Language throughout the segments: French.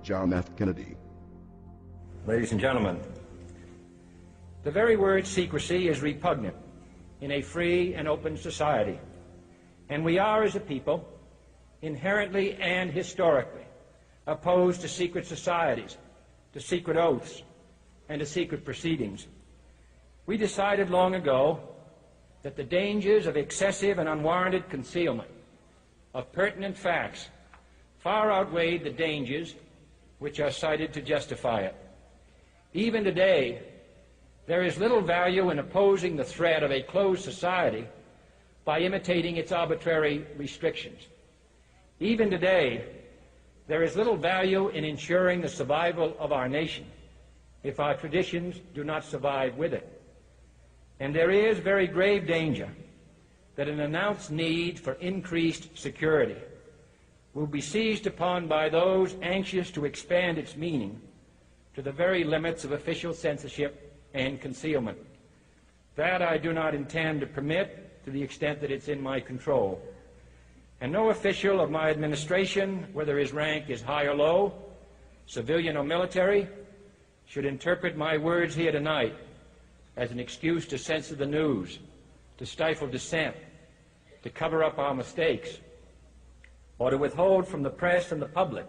John F. Kennedy. Ladies and gentlemen, the very word secrecy is repugnant in a free and open society, and we are, as a people, inherently and historically opposed to secret societies, to secret oaths, and to secret proceedings. We decided long ago that the dangers of excessive and unwarranted concealment of pertinent facts far outweighed the dangers which are cited to justify it. Even today, there is little value in opposing the threat of a closed society by imitating its arbitrary restrictions. Even today, there is little value in ensuring the survival of our nation if our traditions do not survive with it. And there is very grave danger that an announced need for increased security will be seized upon by those anxious to expand its meaning to the very limits of official censorship and concealment. That I do not intend to permit to the extent that it's in my control. And no official of my administration, whether his rank is high or low, civilian or military, should interpret my words here tonight as an excuse to censor the news, to stifle dissent, to cover up our mistakes, or to withhold from the press and the public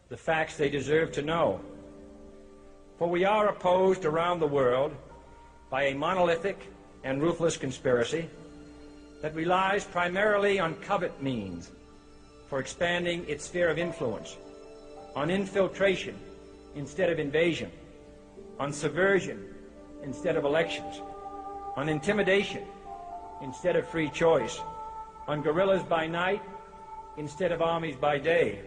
the facts they deserve to know. For we are opposed around the world by a monolithic and ruthless conspiracy that relies primarily on covert means for expanding its sphere of influence, on infiltration instead of invasion, on subversion instead of elections, on intimidation instead of free choice, on guerrillas by night instead of armies by day.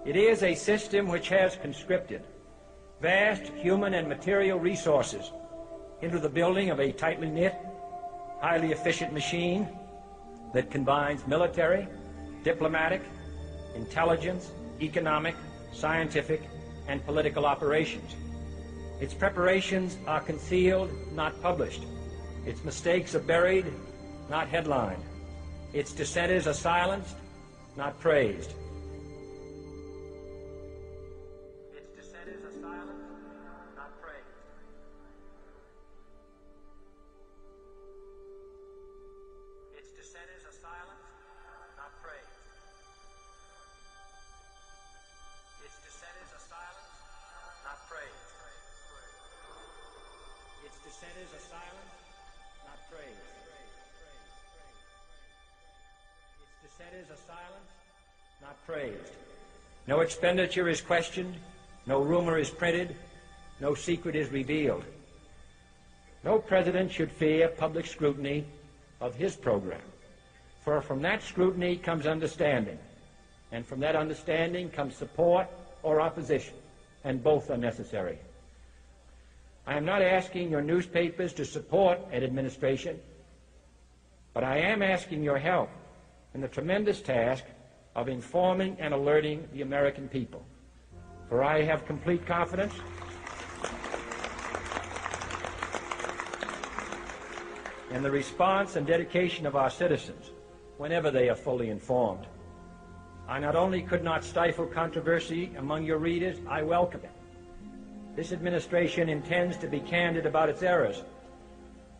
It is a system which has conscripted vast human and material resources into the building of a tightly knit, highly efficient machine that combines military, diplomatic, intelligence, economic, scientific, and political operations. Its preparations are concealed, not published. Its mistakes are buried, not headlined. Its dissenters are silenced, not praised. Its dissenters are silenced, not praised. Its dissenters are silenced, not praised. Its dissenters are silenced, not praised. Its dissenters are silenced, not praised. Its dissenters are silenced, not praised. No expenditure is questioned, no rumor is printed, no secret is revealed. No president should fear public scrutiny of his program, for from that scrutiny comes understanding, and from that understanding comes support or opposition, and both are necessary. I am not asking your newspapers to support an administration, but I am asking your help in the tremendous task of informing and alerting the American people. For I have complete confidence in the response and dedication of our citizens whenever they are fully informed. I not only could not stifle controversy among your readers, I welcome it. This administration intends to be candid about its errors.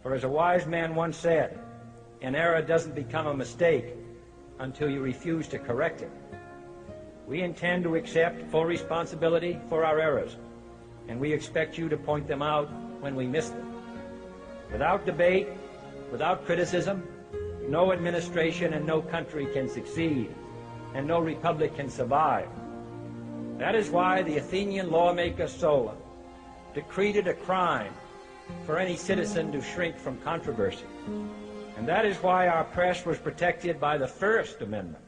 For as a wise man once said, an error doesn't become a mistake until you refuse to correct it. We intend to accept full responsibility for our errors, and we expect you to point them out when we miss them. Without debate, without criticism, no administration and no country can succeed, and no republic can survive. That is why the Athenian lawmaker Solon decreed it a crime for any citizen to shrink from controversy. And that is why our press was protected by the First Amendment,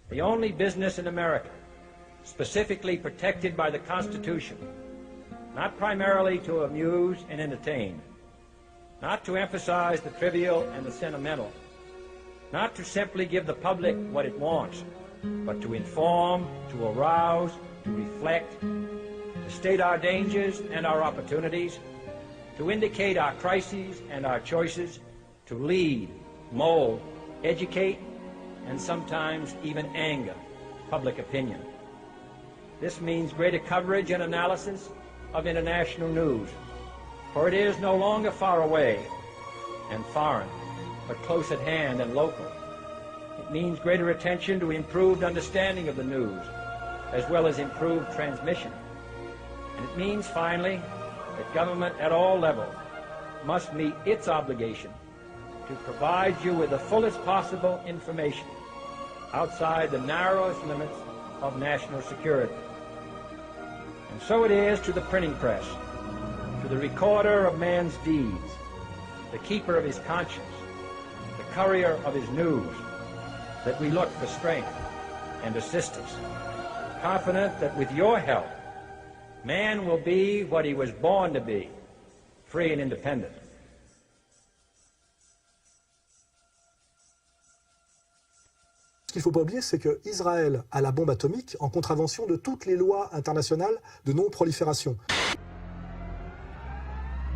the only business in America specifically protected by the Constitution, not primarily to amuse and entertain, not to emphasize the trivial and the sentimental, not to simply give the public what it wants, but to inform, to arouse, to reflect, to state our dangers and our opportunities, to indicate our crises and our choices, to lead, mold, educate, and sometimes even anger public opinion. This means greater coverage and analysis of international news, for it is no longer far away and foreign, but close at hand and local. It means greater attention to improved understanding of the news, as well as improved transmission. And it means, finally, that government at all levels must meet its obligation to provide you with the fullest possible information outside the narrowest limits of national security. And so it is to the printing press, to the recorder of man's deeds, the keeper of his conscience, the courier of his news, that we look for strength and assistance, confident that with your help, man will be what he was born to be, free and independent. Ce qu'il ne faut pas oublier, c'est qu'Israël a la bombe atomique en contravention de toutes les lois internationales de non-prolifération.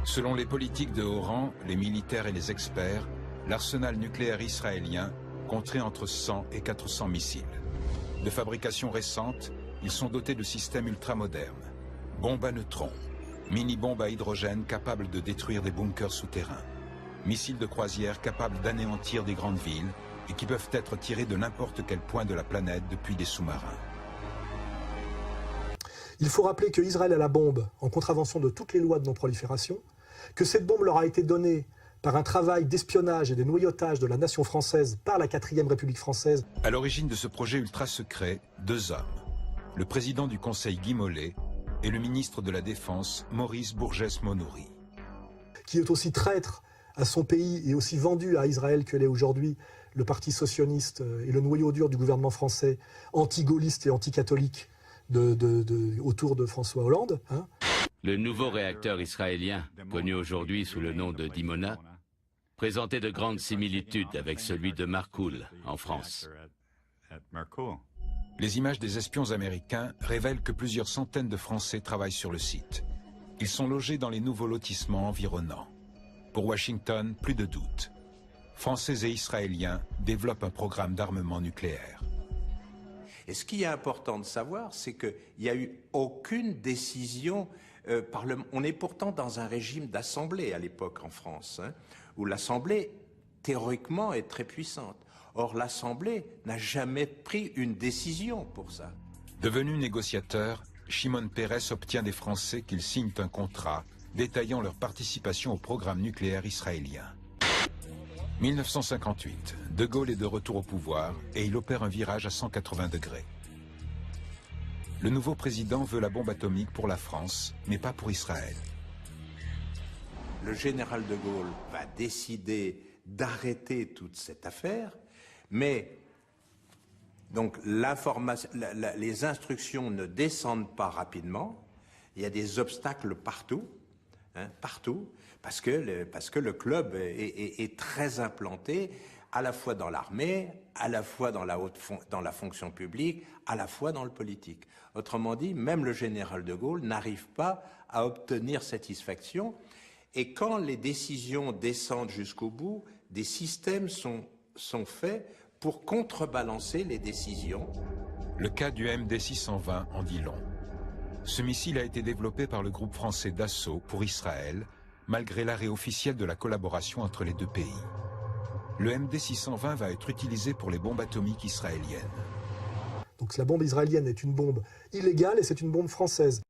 Selon les politiques de haut rang, les militaires et les experts, l'arsenal nucléaire israélien compterait entre 100 et 400 missiles. De fabrication récente, ils sont dotés de systèmes ultramodernes. Bombes à neutrons, mini-bombes à hydrogène capables de détruire des bunkers souterrains, missiles de croisière capables d'anéantir des grandes villes et qui peuvent être tirés de n'importe quel point de la planète depuis des sous-marins. Il faut rappeler que Israël a la bombe en contravention de toutes les lois de non-prolifération, que cette bombe leur a été donnée par un travail d'espionnage et de noyautage de la nation française par la 4e République française. À l'origine de ce projet ultra-secret, deux hommes. Le président du Conseil Guy Mollet et le ministre de la Défense Maurice Bourgès-Monouri. Qui est aussi traître à son pays et aussi vendu à Israël que l'est aujourd'hui le Parti socialiste et le noyau dur du gouvernement français, anti-gaulliste et anti-catholique autour de François Hollande. Hein. Le nouveau réacteur israélien, connu aujourd'hui sous le nom de Dimona, présentait de grandes similitudes avec celui de Marcoule en France. Les images des espions américains révèlent que plusieurs centaines de Français travaillent sur le site. Ils sont logés dans les nouveaux lotissements environnants. Pour Washington, plus de doute. Français et Israéliens développent un programme d'armement nucléaire. Et ce qui est important de savoir, c'est qu'il n'y a eu aucune décision on est pourtant dans un régime d'assemblée à l'époque en France, hein, où l'assemblée, théoriquement, est très puissante. Or, l'assemblée n'a jamais pris une décision pour ça. Devenu négociateur, Shimon Peres obtient des Français qu'ils signent un contrat détaillant leur participation au programme nucléaire israélien. 1958, De Gaulle est de retour au pouvoir et il opère un virage à 180 degrés. Le nouveau président veut la bombe atomique pour la France, mais pas pour Israël. Le général de Gaulle va décider d'arrêter toute cette affaire, mais donc les instructions ne descendent pas rapidement. Il y a des obstacles partout, hein, partout, parce que le club est très implanté, à la fois dans l'armée, à la fois dans la fonction publique, à la fois dans le politique. Autrement dit, même le général de Gaulle n'arrive pas à obtenir satisfaction. Et quand les décisions descendent jusqu'au bout, des systèmes sont faits pour contrebalancer les décisions. Le cas du MD-620 en dit long. Ce missile a été développé par le groupe français Dassault pour Israël, malgré l'arrêt officiel de la collaboration entre les deux pays. Le MD-620 va être utilisé pour les bombes atomiques israéliennes. Donc la bombe israélienne est une bombe illégale et c'est une bombe française.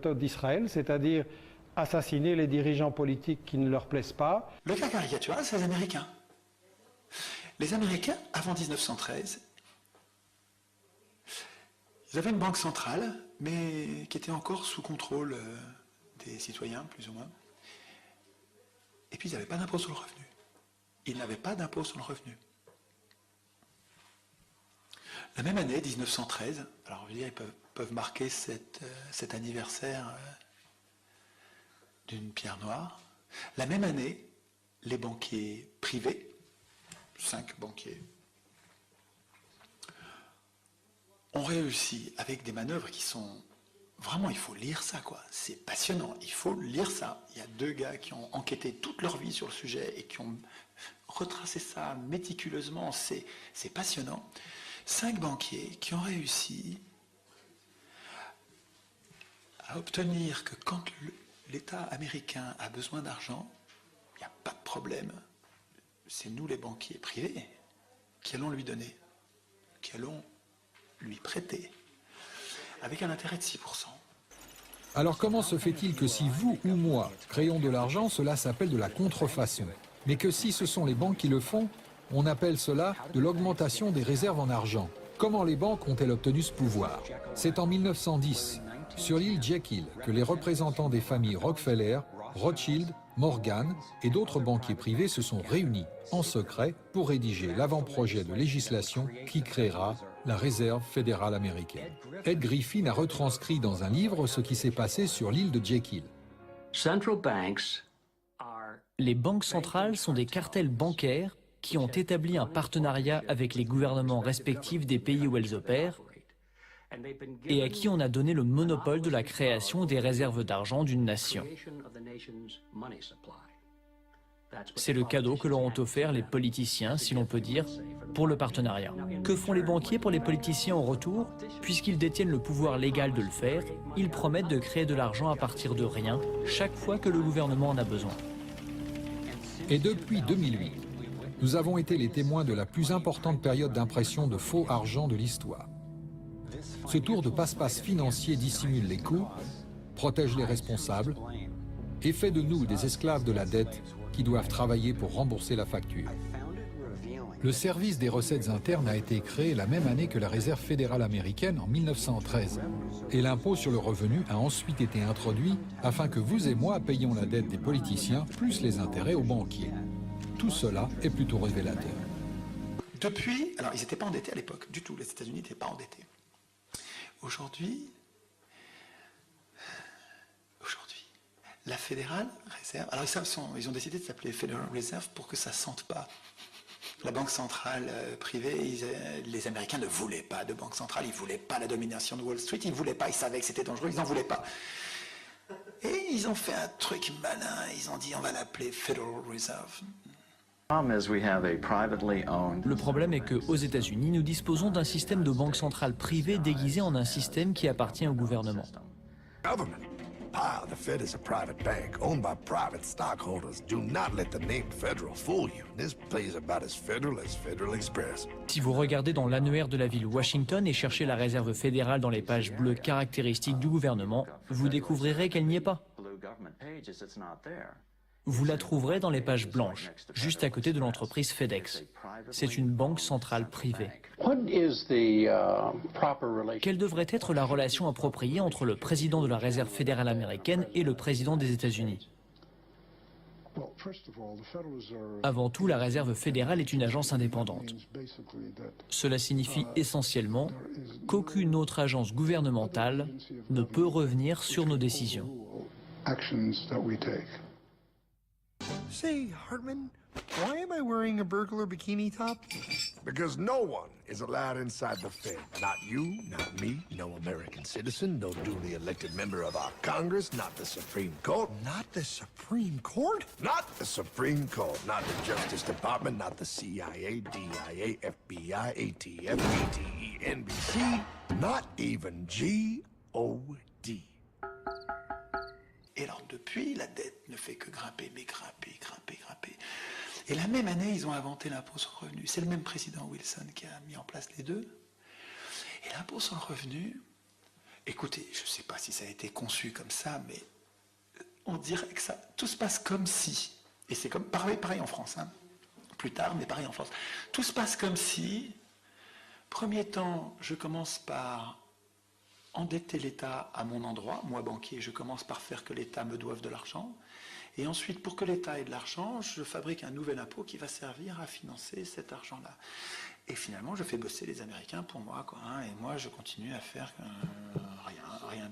méthode d'Israël, c'est-à-dire assassiner les dirigeants politiques qui ne leur plaisent pas. Le cas caricatural, c'est les Américains. Les Américains, avant 1913, ils avaient une banque centrale, mais qui était encore sous contrôle des citoyens, plus ou moins. Et puis, ils n'avaient pas d'impôt sur le revenu. Ils n'avaient pas d'impôt sur le revenu. La même année, 1913, alors je veux dire, ils peuvent marquer cet anniversaire d'une pierre noire. La même année, les banquiers privés, 5 banquiers, ont réussi avec des manœuvres qui sont... Vraiment, il faut lire ça, quoi. C'est passionnant, il faut lire ça. Il y a 2 gars qui ont enquêté toute leur vie sur le sujet et qui ont retracé ça méticuleusement. C'est passionnant. 5 banquiers qui ont réussi à obtenir que quand l'État américain a besoin d'argent, il n'y a pas de problème. C'est nous, les banquiers privés, qui allons lui donner, qui allons lui prêter, avec un intérêt de 6%. Alors comment se fait-il que si vous ou moi créons de l'argent, cela s'appelle de la contrefaçon, mais que si ce sont les banques qui le font, on appelle cela de l'augmentation des réserves en argent? Comment les banques ont-elles obtenu ce pouvoir? C'est en 1910, sur l'île Jekyll, que les représentants des familles Rockefeller, Rothschild, Morgan et d'autres banquiers privés se sont réunis en secret pour rédiger l'avant-projet de législation qui créera la Réserve fédérale américaine. Ed Griffin a retranscrit dans un livre ce qui s'est passé sur l'île de Jekyll. Les banques centrales sont des cartels bancaires qui ont établi un partenariat avec les gouvernements respectifs des pays où elles opèrent et à qui on a donné le monopole de la création des réserves d'argent d'une nation. C'est le cadeau que leur ont offert les politiciens, si l'on peut dire, pour le partenariat. Que font les banquiers pour les politiciens en retour? Puisqu'ils détiennent le pouvoir légal de le faire, ils promettent de créer de l'argent à partir de rien, chaque fois que le gouvernement en a besoin. Et depuis 2008, nous avons été les témoins de la plus importante période d'impression de faux argent de l'histoire. Ce tour de passe-passe financier dissimule les coûts, protège les responsables et fait de nous des esclaves de la dette qui doivent travailler pour rembourser la facture. Le service des recettes internes a été créé la même année que la Réserve fédérale américaine en 1913. Et l'impôt sur le revenu a ensuite été introduit afin que vous et moi payions la dette des politiciens plus les intérêts aux banquiers. Tout cela est plutôt révélateur. Depuis, alors ils n'étaient pas endettés à l'époque, du tout, les États-Unis n'étaient pas endettés. Aujourd'hui, la Fédérale Réserve, alors ils ont décidé de s'appeler Federal Reserve pour que ça ne sente pas. La banque centrale privée, les Américains ne voulaient pas de banque centrale, ils ne voulaient pas la domination de Wall Street, ils ne voulaient pas, ils savaient que c'était dangereux, ils n'en voulaient pas. Et ils ont fait un truc malin, ils ont dit on va l'appeler Federal Reserve. Le problème est qu'aux États-Unis, nous disposons d'un système de banque centrale privée déguisé en un système qui appartient au gouvernement. The Fed is a private bank owned by private stockholders. Do not let the name Federal fool you. This place is about as federal as Federal Express. Si vous regardez dans l'annuaire de la ville Washington et cherchez la réserve fédérale dans les pages bleues caractéristiques du gouvernement, vous découvrirez qu'elle n'y est pas. Vous la trouverez dans les pages blanches, juste à côté de l'entreprise FedEx. C'est une banque centrale privée. Quelle devrait être la relation appropriée entre le président de la Réserve fédérale américaine et le président des États-Unis? Avant tout, la Réserve fédérale est une agence indépendante. Cela signifie essentiellement qu'aucune autre agence gouvernementale ne peut revenir sur nos décisions. Say, Hartman, why am I wearing a burglar bikini top? Because no one is allowed inside the Fed. Not you, not me, no American citizen, no duly elected member of our Congress, not the Supreme Court. Not the Supreme Court? Not the Supreme Court, not the Justice Department, not the CIA, DIA, FBI, ATF, ATE, NBC, not even G.O.D. Et alors depuis, la dette ne fait que grimper, mais grimper, grimper, grimper. Et la même année, ils ont inventé l'impôt sur le revenu. C'est le même président Wilson qui a mis en place les deux. Et l'impôt sur le revenu, Écoutez, je ne sais pas si ça a été conçu comme ça, mais on dirait que ça, tout se passe comme si, et c'est comme pareil en France, hein, plus tard, mais pareil en France. Tout se passe comme si, premier temps, je commence par endetter l'État à mon endroit, moi banquier, je commence par faire que l'État me doive de l'argent, et ensuite, pour que l'État ait de l'argent, je fabrique un nouvel impôt qui va servir à financer cet argent-là. Et finalement, je fais bosser les Américains pour moi, quoi, hein, et moi, je continue à faire rien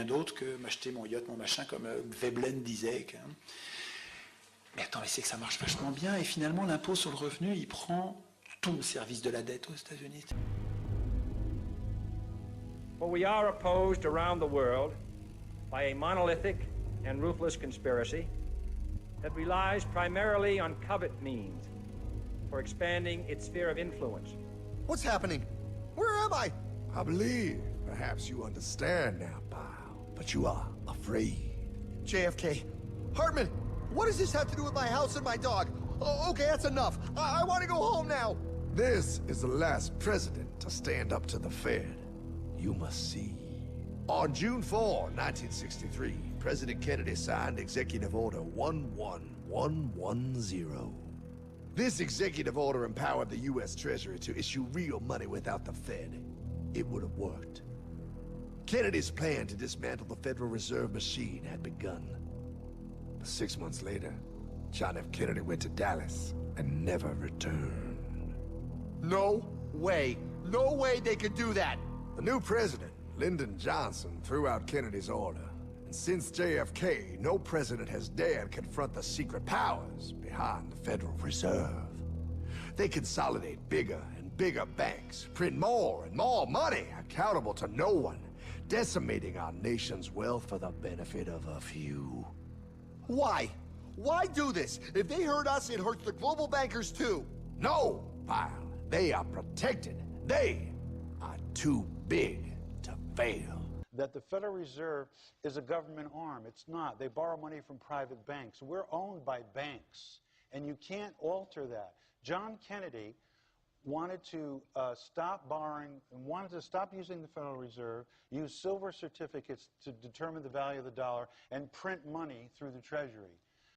d'autre que m'acheter mon yacht, mon machin, comme Veblen disait. Hein. Mais attends, mais c'est que ça marche vachement bien, et finalement, l'impôt sur le revenu, il prend tout le service de la dette aux États-Unis. For we are opposed around the world by a monolithic and ruthless conspiracy that relies primarily on covert means for expanding its sphere of influence. What's happening? Where am I? I believe perhaps you understand now, pal, but you are afraid. JFK. Hartman, what does this have to do with my house and my dog? Oh, okay, that's enough. I want to go home now. This is the last president to stand up to the Fed. You must see. On June 4, 1963, President Kennedy signed Executive Order 11110. This executive order empowered the U.S. Treasury to issue real money without the Fed. It would have worked. Kennedy's plan to dismantle the Federal Reserve machine had begun. But 6 months later, John F. Kennedy went to Dallas and never returned. No way. No way they could do that. The new president, Lyndon Johnson, threw out Kennedy's order. And since JFK, no president has dared confront the secret powers behind the Federal Reserve. They consolidate bigger and bigger banks, print more and more money, accountable to no one, decimating our nation's wealth for the benefit of a few. Why? Why do this? If they hurt us, it hurts the global bankers too. No, pal. They are protected. They are too big to fail. That the Federal Reserve is a government arm. It's not. They borrow money from private banks. We're owned by banks, and you can't alter that. John Kennedy wanted to stop borrowing and wanted to stop using the Federal Reserve, use silver certificates to determine the value of the dollar, and print money through the Treasury.